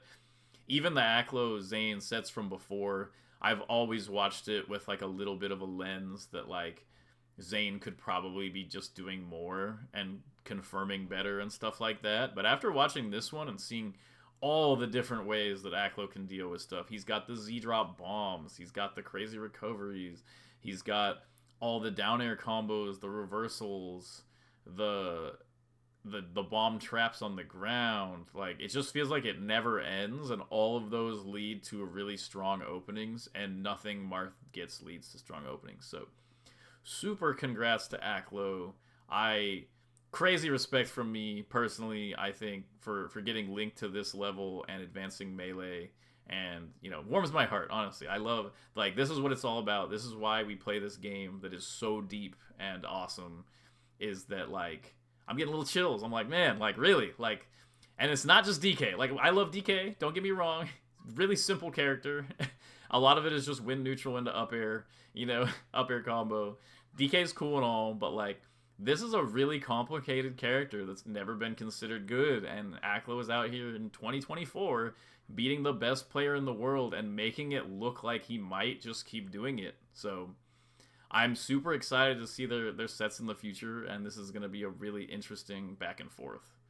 Even the Aklo Zain sets from before, I've always watched it with like a little bit of a lens that like Zain could probably be just doing more and confirming better and stuff like that. But after watching this one and seeing all the different ways that Aklo can deal with stuff, he's got the Z-drop bombs, he's got the crazy recoveries, he's got all the down air combos, the reversals, the bomb traps on the ground. Like, it just feels like it never ends, and all of those lead to really strong openings, and nothing Marth gets leads to strong openings. So super congrats to Aklo. Crazy respect from me personally, I think, for getting Link to this level and advancing Melee. And, you know, warms my heart, honestly. I love, like, this is what it's all about. This is why we play this game that is so deep and awesome, is that, like, I'm getting little chills. I'm like, man, like, really? Like, and it's not just DK. Like, I love DK, don't get me wrong. Really simple character. A lot of it is just wind neutral into up air, you know, up air combo. DK's cool and all, but, like, this is a really complicated character that's never been considered good, and Aklo is out here in 2024 beating the best player in the world and making it look like he might just keep doing it. So I'm super excited to see their sets in the future, and this is going to be a really interesting back and forth.